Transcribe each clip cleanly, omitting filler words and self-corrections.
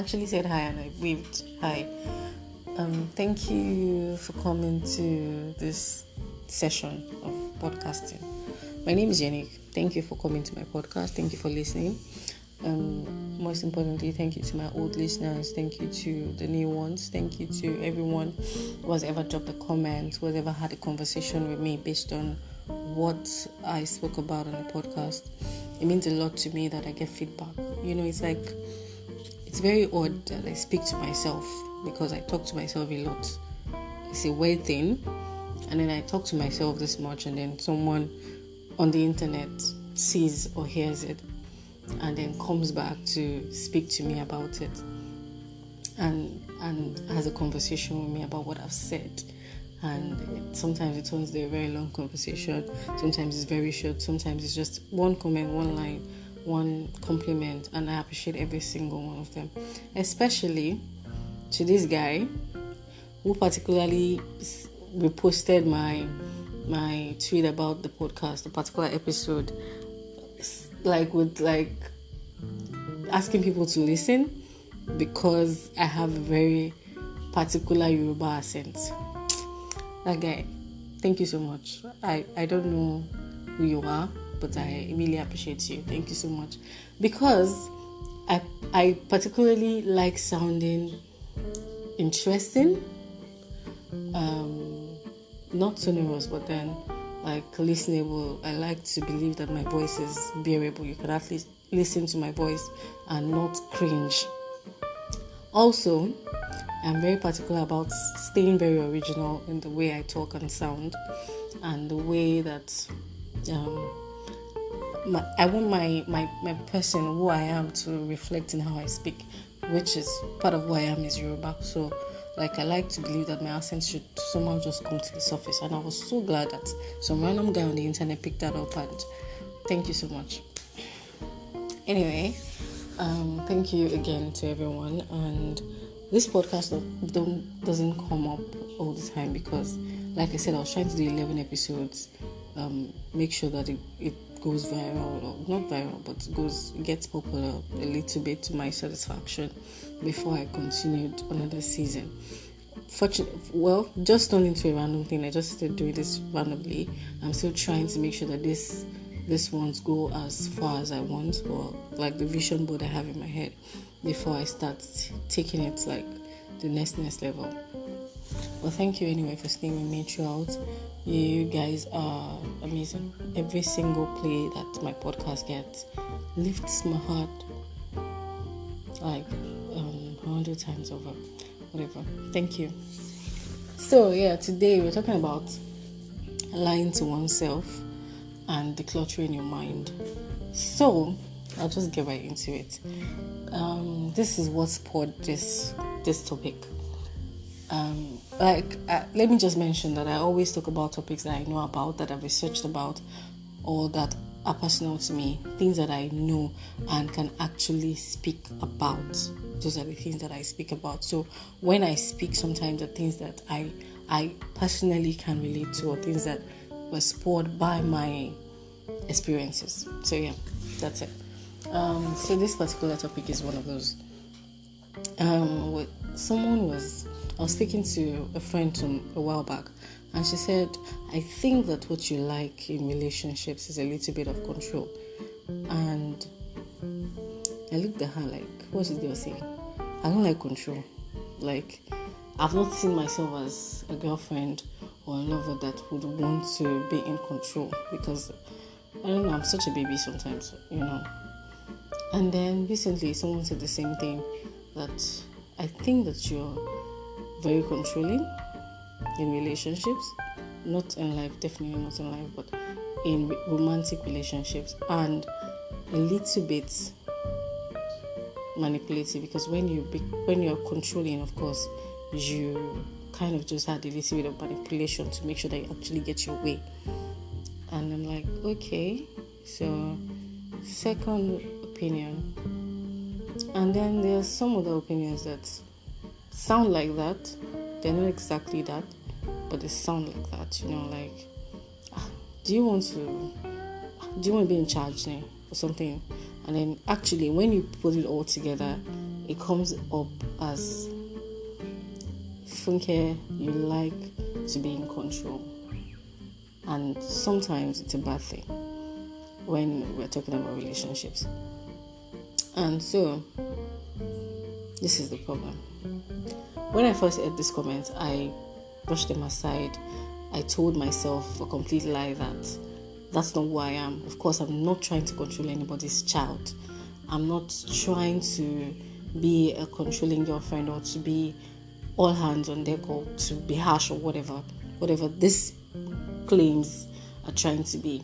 actually said hi and I waved hi. Thank you for coming to this session of podcasting. My name is Yannick. Thank you for coming to my podcast. Thank you for listening. Most importantly, thank you to my old listeners. Thank you to the new ones. Thank you to everyone who has ever dropped a comment, who has ever had a conversation with me based on what I spoke about on the podcast. It means a lot to me that I get feedback. It's very odd that I speak to myself because I talk to myself a lot. It's a weird thing. And then I talk to myself this much and then someone on the internet sees or hears it and then comes back to speak to me about it and has a conversation with me about what I've said. And sometimes it turns to a very long conversation. Sometimes it's very short. Sometimes it's just one comment, one line, one compliment, and I appreciate every single one of them. Especially to this guy who particularly reposted my tweet about the podcast, the particular episode, with asking people to listen because I have a very particular Yoruba accent. That guy, thank you so much. I don't know who you are, but I really appreciate you. Thank you so much. Because I particularly like sounding interesting, not sonorous, but then listenable. I like to believe that my voice is bearable. You can at least listen to my voice and not cringe. Also, I'm very particular about staying very original in the way I talk and sound, and the way that I want my person, who I am, to reflect in how I speak, which is part of who I am is Yoruba. So, I like to believe that my accent should somehow just come to the surface, and I was so glad that some random guy on the internet picked that up, and thank you so much. Anyway, thank you again to everyone, and this podcast doesn't come up all the time because, like I said, I was trying to do 11 episodes, make sure that it goes viral, or not viral, but gets popular a little bit to my satisfaction before I continued another season. Just turned into a random thing. I just started doing this randomly. I'm still trying to make sure that this ones go as far as I want, or the vision board I have in my head, before I start taking it the next level. Well, thank you anyway for staying with me throughout. You guys are amazing. Every single play that my podcast gets lifts my heart 100 times over. Whatever. Thank you. So today we're talking about lying to oneself and decluttering your mind. So I'll just get right into it. This is what spurred this topic. Let me just mention that I always talk about topics that I know about, that I've researched about, or that are personal to me, things that I know and can actually speak about. Those are the things that I speak about. So when I speak, sometimes the things that I personally can relate to, or things that were spurred by my experiences. So that's it. So this particular topic is one of those. I was speaking to a friend a while back, and she said, I think that what you like in relationships is a little bit of control. And I looked at her what's this girl saying? I don't like control. I've not seen myself as a girlfriend or a lover that would want to be in control, because I don't know, I'm such a baby sometimes, And then recently someone said the same thing, that I think that you're very controlling in relationships, not in life, definitely not in life, but in romantic relationships, and a little bit manipulative, because when you're controlling, of course, you kind of just had a little bit of manipulation to make sure that you actually get your way. And I'm like, okay, so second opinion. And then there's some other opinions that sound like that. They're not exactly that, but they sound like that, do you want to be in charge now or something? And then actually when you put it all together, it comes up as, Funke, you like to be in control. And sometimes it's a bad thing when we're talking about relationships. And so, this is the problem. When I first heard this comment, I brushed them aside. I told myself a complete lie that that's not who I am. Of course, I'm not trying to control anybody's child. I'm not trying to be a controlling girlfriend or to be all hands on deck or to be harsh or whatever these claims are trying to be.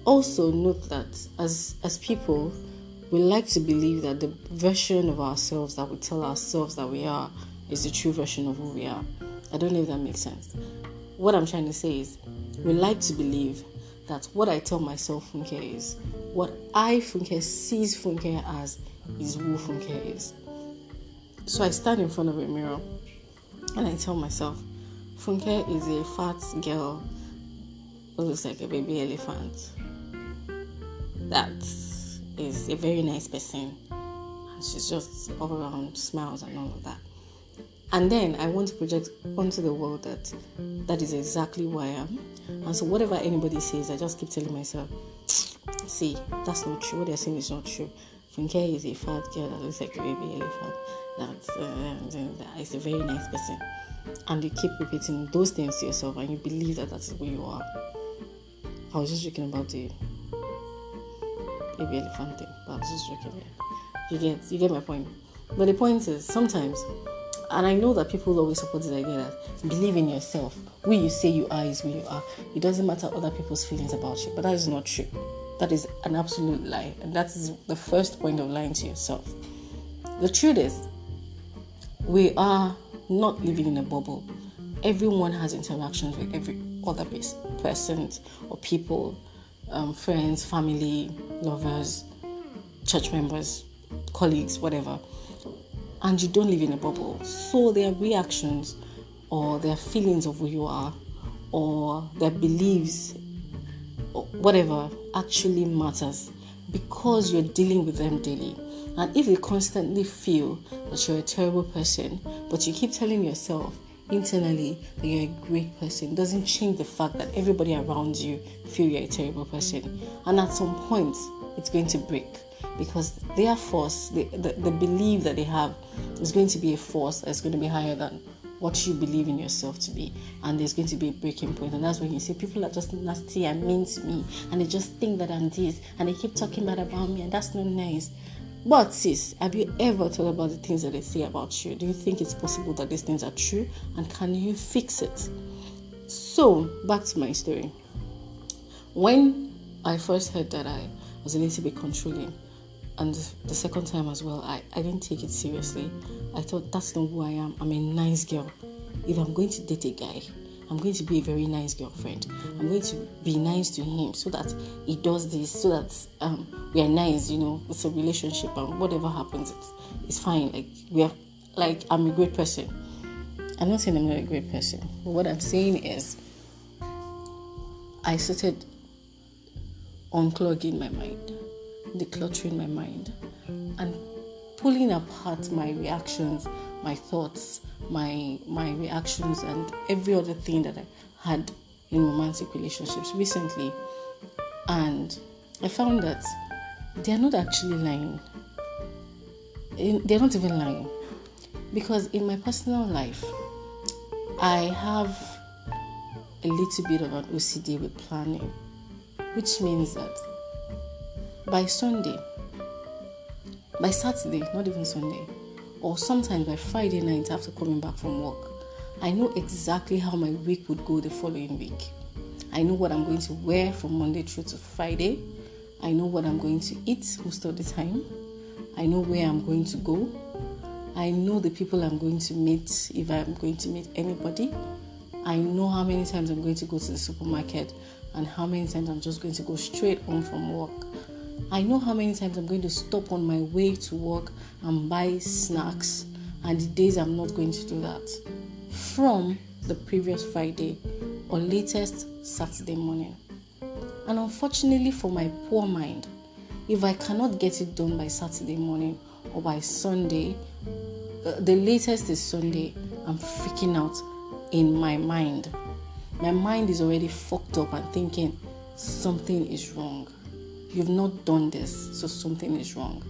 Also note that as people, we like to believe that the version of ourselves that we tell ourselves that we are is the true version of who we are. I don't know if that makes sense. What I'm trying to say is, we like to believe that what I tell myself Funke is, what I Funke sees Funke as, is who Funke is. So I stand in front of a mirror and I tell myself, Funke is a fat girl who looks like a baby elephant. That is a very nice person. And she's just all around smiles and all of that. And then I want to project onto the world that is exactly who I am. And so whatever anybody says, I just keep telling myself, see, that's not true. What they're saying is not true. Funke is a fat girl that looks like a baby elephant. That is a very nice person. And you keep repeating those things to yourself and you believe that is who you are. I was just joking about the baby elephant thing, but I was just joking. You get my point. But the point is, sometimes, and I know that people always support this idea that believe in yourself. Who you say you are is who you are. It doesn't matter other people's feelings about you. But that is not true. That is an absolute lie. And that is the first point of lying to yourself. The truth is, we are not living in a bubble. Everyone has interactions with every other person or people, friends, family, lovers, church members, colleagues, whatever. And you don't live in a bubble. So their reactions or their feelings of who you are or their beliefs or whatever actually matters because you're dealing with them daily. And if you constantly feel that you're a terrible person, but you keep telling yourself internally that you're a great person, doesn't change the fact that everybody around you feel you're a terrible person. And at some point, it's going to break because their force, the belief that they have is going to be a force that's going to be higher than what you believe in yourself to be, and there's going to be a breaking point. And that's when you say people are just nasty and mean to me and they just think that I'm this and they keep talking bad about me and that's not nice. But sis, have you ever thought about the things that they say about you? Do you think it's possible that these things are true? And can you fix it? So, back to my story. When I first heard that I was a little bit controlling, and the second time as well, I didn't take it seriously. I thought, that's not who I am. I'm a nice girl. If I'm going to date a guy, I'm going to be a very nice girlfriend. I'm going to be nice to him so that he does this, so that we are nice, it's a relationship and whatever happens, it's fine. I'm a great person. I'm not saying I'm not a great person. But what I'm saying is I started unclogging my mind, decluttering my mind, and pulling apart my reactions, my thoughts, my reactions, and every other thing that I had in romantic relationships recently. And I found that they're not actually lying. They're not even lying. Because in my personal life, I have a little bit of an OCD with planning, which means that by Saturday, not even Sunday, or sometimes by Friday night after coming back from work, I know exactly how my week would go the following week. I know what I'm going to wear from Monday through to Friday. I know what I'm going to eat most of the time. I know where I'm going to go. I know the people I'm going to meet if I'm going to meet anybody. I know how many times I'm going to go to the supermarket and how many times I'm just going to go straight home from work. I know how many times I'm going to stop on my way to work and buy snacks and the days I'm not going to do that from the previous Friday or latest Saturday morning. And unfortunately for my poor mind, if I cannot get it done by Saturday morning or by Sunday, the latest is Sunday, I'm freaking out in my mind. My mind is already fucked up and thinking something is wrong. You've not done this, so something is wrong.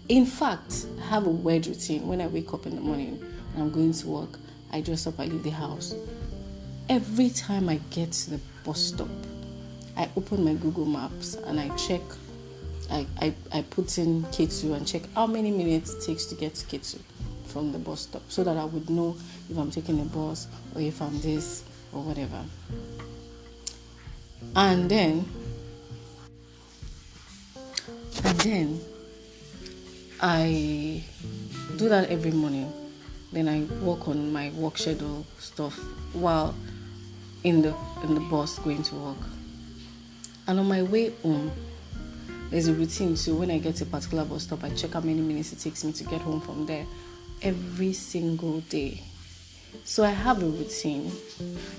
In fact, I have a weird routine. When I wake up in the morning and I'm going to work, I dress up, I leave the house. Every time I get to the bus stop, I open my Google Maps and I check. I put in K2 and check how many minutes it takes to get to K2 from the bus stop, so that I would know if I'm taking a bus or if I'm this or whatever. And then I do that every morning. Then I work on my work schedule stuff while in the bus going to work. And on my way home, there's a routine too. When I get to a particular bus stop, I check how many minutes it takes me to get home from there every single day. So I have a routine.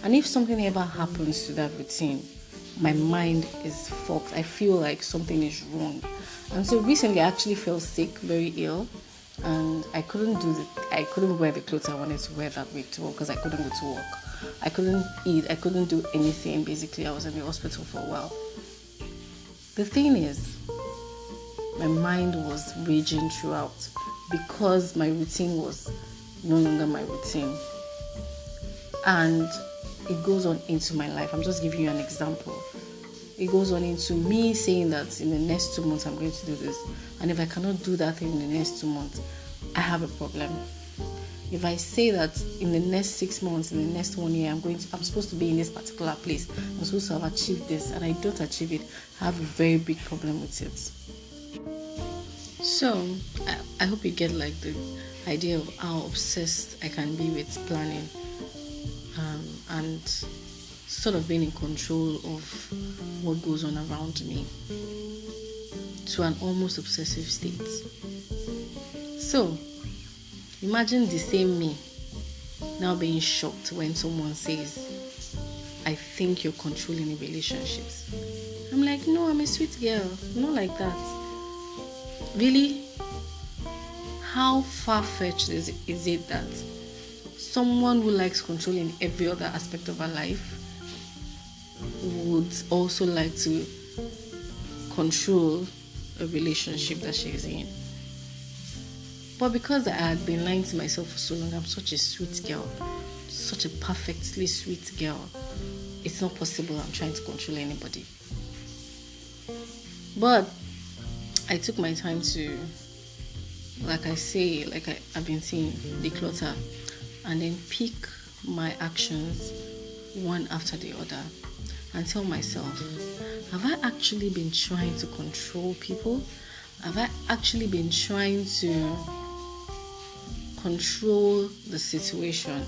And if something ever happens to that routine, my mind is fucked. I feel like something is wrong. And so recently I actually felt sick, very ill, and I couldn't wear the clothes I wanted to wear that week to work because I couldn't go to work. I couldn't eat, I couldn't do anything. Basically, I was in the hospital for a while. The thing is, my mind was raging throughout because my routine was no longer my routine. And it goes on into my life. I'm just giving you an example. It goes on into me saying that in the next 2 months I'm going to do this. And if I cannot do that thing in the next 2 months, I have a problem. If I say that in the next 6 months, in the next 1 year, I'm supposed to be in this particular place, I'm supposed to have achieved this, and I don't achieve it, I have a very big problem with it. So, I hope you get like the idea of how obsessed I can be with planning, and sort of being in control of what goes on around me to an almost obsessive state. So, imagine the same me now being shocked when someone says, I think you're controlling the relationships. I'm like, no, I'm a sweet girl. Not like that. Really? How far-fetched is it that someone who likes controlling every other aspect of her life would also like to control a relationship that she's in? But because I had been lying to myself for so long, I'm such a sweet girl, such a perfectly sweet girl, it's not possible I'm trying to control anybody. But I took my time to, like I've been saying, declutter and then pick my actions one after the other and tell myself, have I actually been trying to control people? Have I actually been trying to control the situation?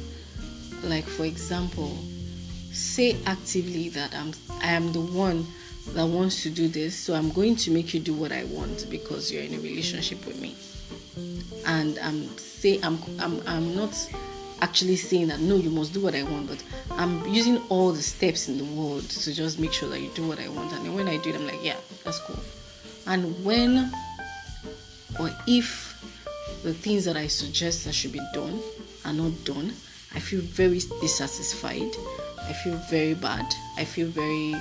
Like, for example, say actively that I am the one that wants to do this, so I'm going to make you do what I want because you're in a relationship with me. And I'm not actually saying that no, you must do what I want, but I'm using all the steps in the world to just make sure that you do what I want. And then when I do it, I'm like, yeah, that's cool. And when or if the things that I suggest that should be done are not done, I feel very dissatisfied. I feel very bad. I feel very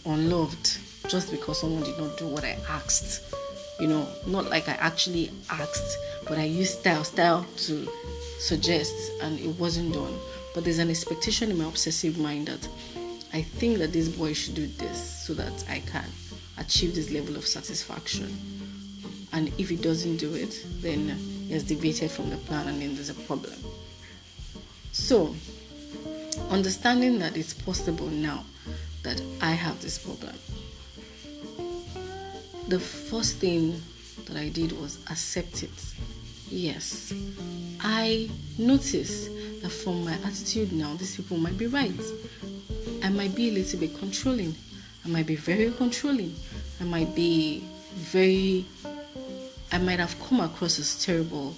unloved just because someone did not do what I asked. Not like I actually asked, but I used style to suggest and it wasn't done. But there's an expectation in my obsessive mind that I think that this boy should do this so that I can achieve this level of satisfaction. And if he doesn't do it, then he has deviated from the plan and then there's a problem. So, understanding that it's possible now that I have this problem, the first thing that I did was accept it. Yes, I notice that from my attitude now, these people might be right. I might be a little bit controlling. I might be very controlling. I might have come across as terrible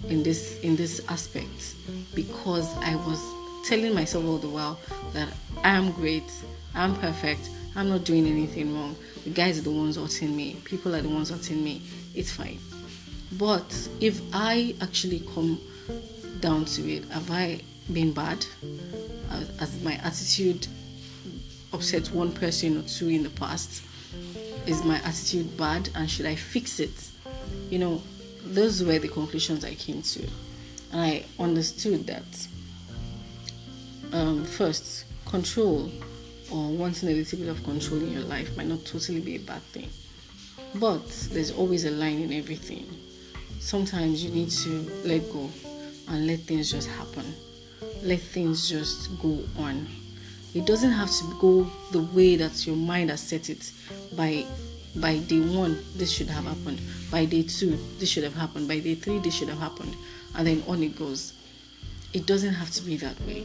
in this aspect because I was telling myself all the while that I am great, I'm perfect, I'm not doing anything wrong. The guys are the ones hurting me, people are the ones hurting me, it's fine. But if I actually come down to it, have I been bad? Has my attitude upset one person or two in the past? Is my attitude bad, and should I fix it? Those were the conclusions I came to. And I understood that first, control or wanting a little bit of control in your life might not totally be a bad thing. But there's always a line in everything. Sometimes you need to let go and let things just happen. Let things just go on. It doesn't have to go the way that your mind has set it. By day 1, this should have happened. By day 2, this should have happened. By day 3, this should have happened. And then on it goes. It doesn't have to be that way.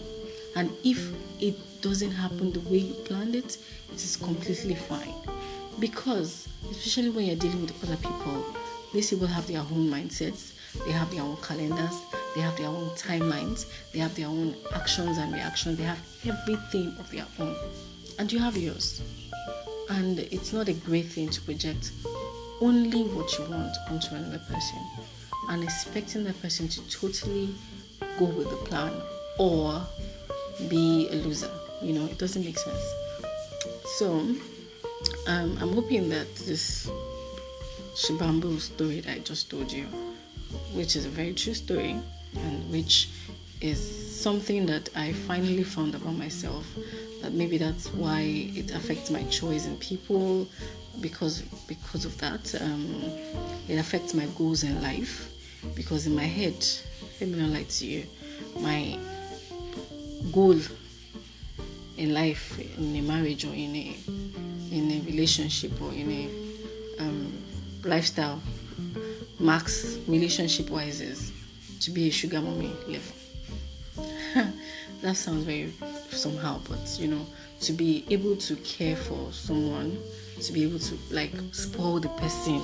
And if it doesn't happen the way you planned it, it is completely fine. Because, especially when you're dealing with other people, these people have their own mindsets, they have their own calendars, they have their own timelines, they have their own actions and reactions, they have everything of their own. And you have yours. And it's not a great thing to project only what you want onto another person and expecting that person to totally go with the plan or be a loser. It doesn't make sense. So I'm hoping that this Shibambu story that I just told you, which is a very true story and which is something that I finally found about myself, that maybe that's why it affects my choice in people, because of that. It affects my goals in life, because in my head, let me not lie to you, my goal in life, in a marriage or in a relationship or in a lifestyle, max relationship wise, is to be a sugar mommy level. That sounds very somehow, but to be able to care for someone, to be able to spoil the person,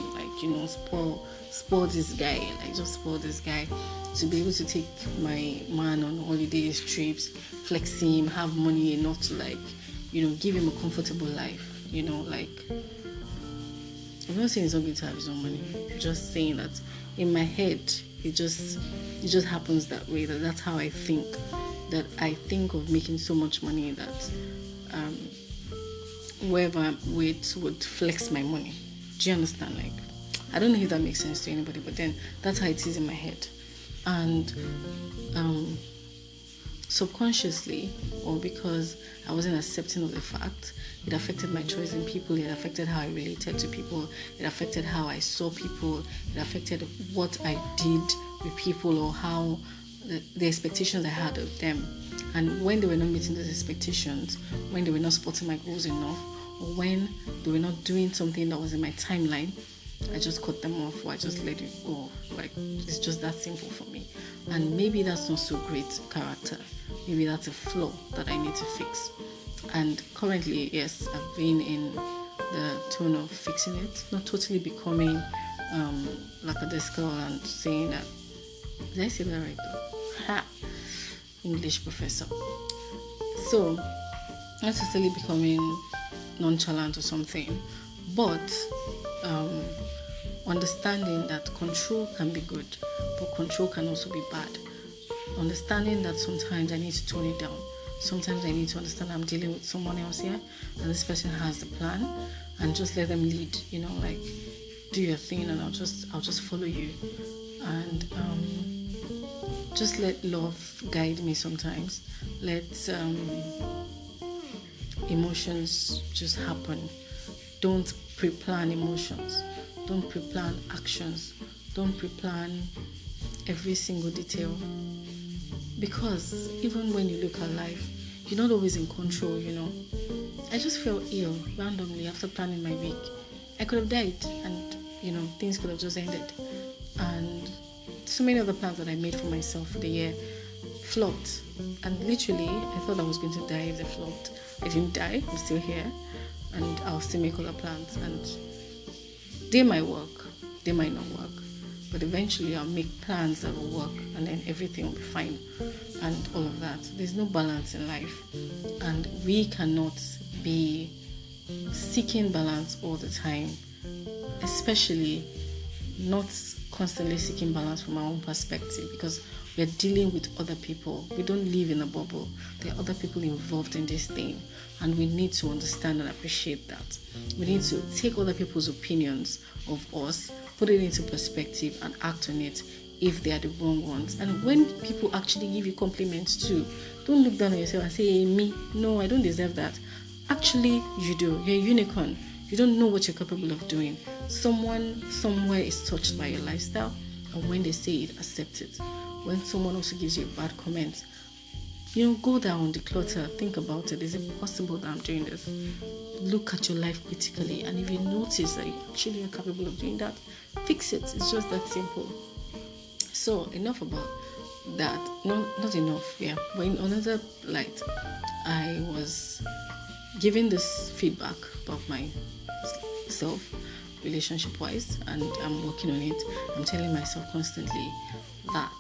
spoil this guy, just spoil this guy, to be able to take my man on holidays, trips, flex him, have money enough to give him a comfortable life. I'm not saying it's not going to have his own money. I'm just saying that in my head, it just happens that way. That's how I think. That I think of making so much money that wherever I'm with would flex my money. Do you understand? I don't know if that makes sense to anybody, but then that's how it is in my head. And subconsciously, or because I wasn't accepting of the fact, it affected my choice in people, it affected how I related to people, it affected how I saw people, it affected what I did with people, or how the expectations I had of them. And when they were not meeting those expectations, when they were not supporting my goals enough, or when they were not doing something that was in my timeline, I just cut them off, or I just let it go. It's just that simple for me. And maybe that's not so great character. Maybe that's a flaw that I need to fix. And currently, yes, I've been in the tone of fixing it, not totally becoming lackadaisical and saying that. Did I say that right though? English professor. So, not totally becoming nonchalant or something, but understanding that control can be good, but control can also be bad. Understanding that sometimes I need to tone it down. Sometimes I need to understand I'm dealing with someone else here, and this person has the plan, and just let them lead. Do your thing, and I'll just follow you, and just let love guide me sometimes. Let emotions just happen. Don't pre-plan emotions. Don't pre-plan actions. Don't pre-plan every single detail. Because even when you look at life, you're not always in control, I just felt ill randomly after planning my week. I could have died, and things could have just ended. And so many other plans that I made for myself for the year flopped. And literally, I thought I was going to die if they flopped. I didn't die. I'm still here, and I'll still make other plans. And they might work, they might not work, but eventually I'll make plans that will work, and then everything will be fine, and all of that. There's no balance in life, and we cannot be seeking balance all the time, especially not constantly seeking balance from our own perspective, because we're dealing with other people. We don't live in a bubble. There are other people involved in this thing, and we need to understand and appreciate that. We need to take other people's opinions of us, put it into perspective, and act on it if they are the wrong ones. And when people actually give you compliments too, don't look down on yourself and say, hey, me, no, I don't deserve that. Actually, you do. You're a unicorn. You don't know what you're capable of doing. Someone somewhere is touched by your lifestyle, and when they say it, accept it. When someone also gives you a bad comment, go down, declutter, think about it. Is it possible that I'm doing this? Look at your life critically, and if you notice that you actually are capable of doing that, fix it. It's just that simple. So enough about that. Not enough, yeah. But in another light, I was giving this feedback about myself, relationship-wise, and I'm working on it. I'm telling myself constantly that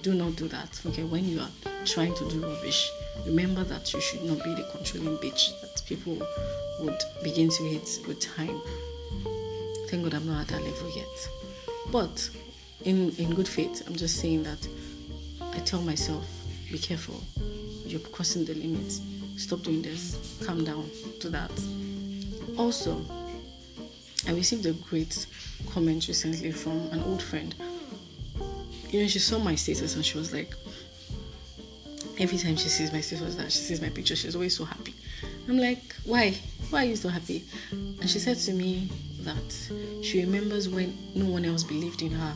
do not do that. Okay, when you are trying to do rubbish, remember that you should not be the controlling bitch that people would begin to hate with time. Thank God I'm not at that level yet. But in good faith, I'm just saying that I tell myself, be careful. You're crossing the limits. Stop doing this. Calm down. Do that. Also, I received a great comment recently from an old friend. She saw my status and she was like, every time she sees my status, that she sees my picture, she's always so happy. I'm like, why? Why are you so happy? And she said to me that she remembers when no one else believed in her,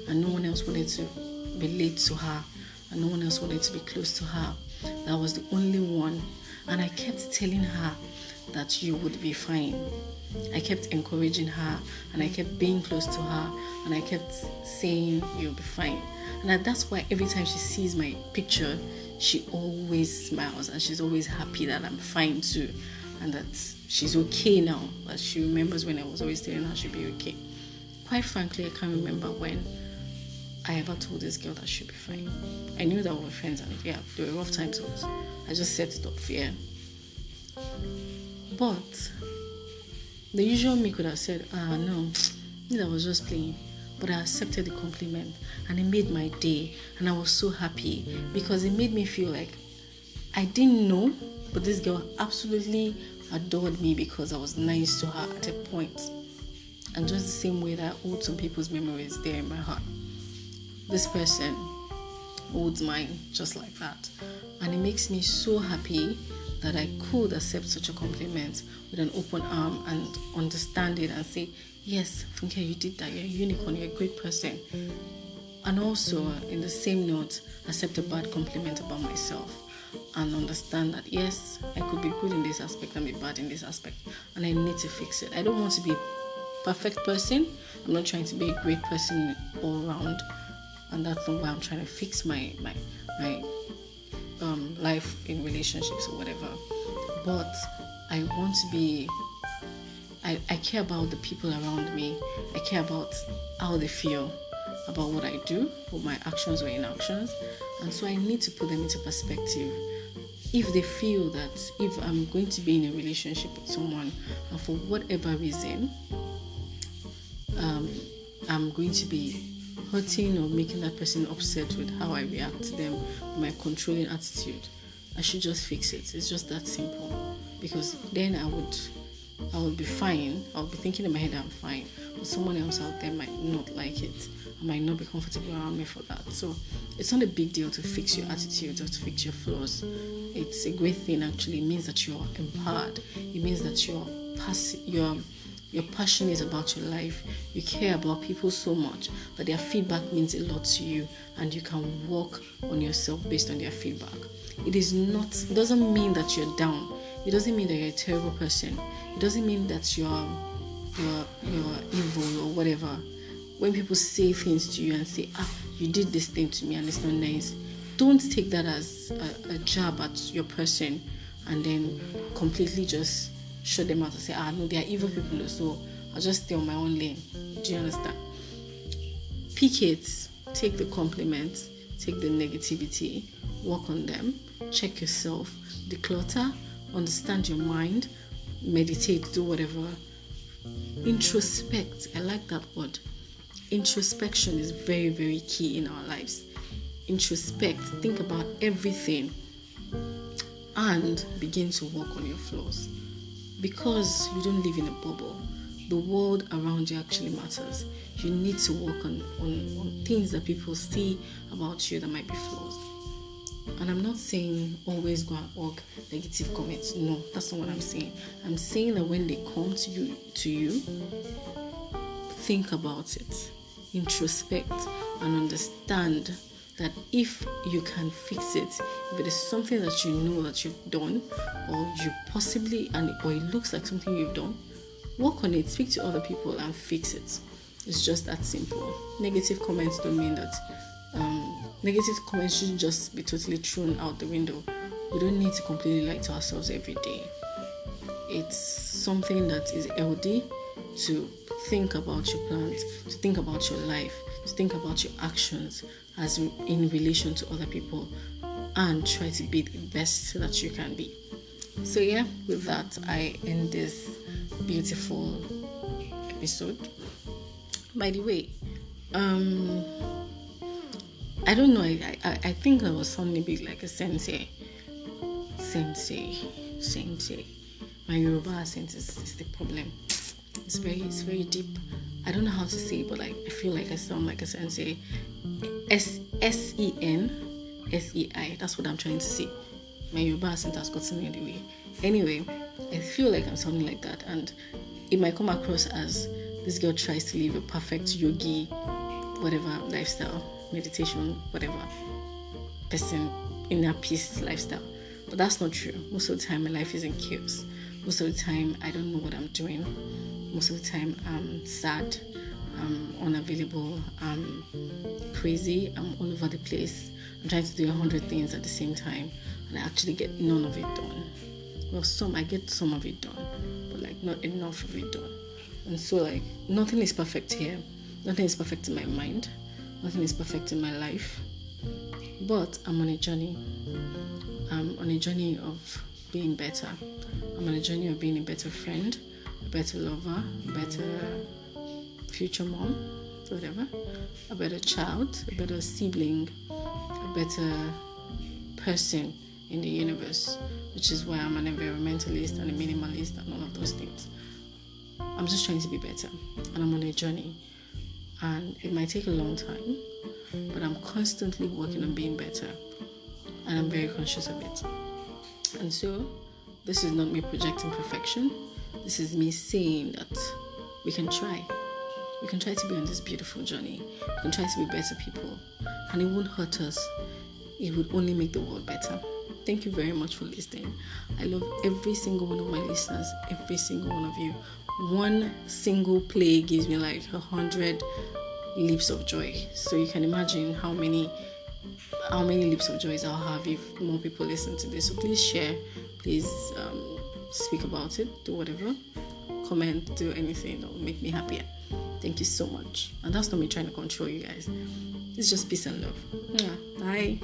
and no one else wanted to relate to her, and no one else wanted to be close to her. That was the only one. And I kept telling her that you would be fine. I kept encouraging her, and I kept being close to her, and I kept saying you'll be fine. And that's why every time she sees my picture, she always smiles, and she's always happy that I'm fine too, and that she's okay now. But she remembers when I was always telling her she'd be okay. Quite frankly, I can't remember when I ever told this girl that she'd be fine. I knew that we were friends, and yeah, there were rough times, but I just set it up fear. But the usual me could have said, no, I was just playing. But I accepted the compliment, and it made my day, and I was so happy because it made me feel like I didn't know, but this girl absolutely adored me because I was nice to her at a point. And just the same way that I hold some people's memories there in my heart, this person holds mine just like that. And it makes me so happy that I could accept such a compliment with an open arm and understand it and say, yes, Funke, you did that. You're a unicorn. You're a great person. And also, in the same note, accept a bad compliment about myself and understand that, yes, I could be good in this aspect and be bad in this aspect, and I need to fix it. I don't want to be a perfect person. I'm not trying to be a great person all around, and that's not why I'm trying to fix my life in relationships or whatever. But I want to be, I care about the people around me. I care about how they feel about what I do, or my actions or inactions. And so I need to put them into perspective. If they feel that if I'm going to be in a relationship with someone, and for whatever reason, I'm going to be hurting or making that person upset with how I react to them, with my controlling attitude, I should just fix it. It's just that simple. Because then I would be fine. I would be thinking in my head I'm fine, but someone else out there might not like it. I might not be comfortable around me for that. So it's not a big deal to fix your attitude or to fix your flaws. It's a great thing actually. It means that you're empowered. It means that you're passionate about your life. You care about people so much that their feedback means a lot to you, and you can work on yourself based on their feedback. It doesn't mean that you're down. It doesn't mean that you're a terrible person. It doesn't mean that you're evil or whatever. When people say things to you and say, you did this thing to me and it's not nice, don't take that as a jab at your person and then completely just shut them out and say, no, they are evil people, so I'll just stay on my own lane. Do you understand? Pick it. Take the compliments. Take the negativity. Work on them. Check yourself. Declutter. Understand your mind. Meditate. Do whatever. Introspect. I like that word. introspection is very, very key in our lives. Introspect, think about everything, and begin to work on your flaws. Because you don't live in a bubble, the world around you actually matters. You need to work on things that people see about you that might be flaws. And I'm not saying always go and hug negative comments. No, that's not what I'm saying. I'm saying that when they come to you, think about it, introspect, and understand that if you can fix it, if it is something that you know that you've done, or you possibly, or it looks like something you've done, work on it, speak to other people and fix it. It's just that simple. Negative comments don't mean that negative comments should just be totally thrown out the window. We don't need to completely lie to ourselves every day. It's something that is healthy to think about your plans, to think about your life, to think about your actions as in relation to other people, and try to be the best that you can be. So yeah, with that, I end this beautiful episode. By the way, I don't know, I think I was sounding a bit like a sensei. My Yoruba accent is the problem. It's very deep. I don't know how to say it, but I feel like I sound like a sensei. SENSEI. That's what I'm trying to say. My Yoruba accent has gotten in the way. Anyway, I feel like I'm sounding like that, and it might come across as this girl tries to live a perfect yogi, whatever lifestyle, meditation, whatever person, inner peace lifestyle. But that's not true. Most of the time, my life is in chaos. Most of the time, I don't know what I'm doing. Most of the time, I'm sad, I'm unavailable, I'm crazy, I'm all over the place. I'm trying to do 100 things at the same time, and I actually get none of it done. Well, I get some of it done, but not enough of it done. And so nothing is perfect here. Nothing is perfect in my mind. Nothing is perfect in my life. But I'm on a journey. I'm on a journey of being better. I'm on a journey of being a better friend, a better lover, a better future mom, whatever, a better child, a better sibling, a better person in the universe, which is why I'm an environmentalist and a minimalist and all of those things. I'm just trying to be better, and I'm on a journey, and it might take a long time, but I'm constantly working on being better, and I'm very conscious of it. And so this is not me projecting perfection. This is me saying that we can try to be on this beautiful journey. We can try to be better people, and it won't hurt us. It would only make the world better. Thank you very much for listening. I love every single one of my listeners, every single one of you. One single play gives me 100 leaps of joy. So you can imagine how many leaps of joys I'll have if more people listen to this. So please share, please speak about it, do whatever, comment, do anything that will make me happier. Thank you so much. And that's not me trying to control you guys. It's just peace and love. Bye.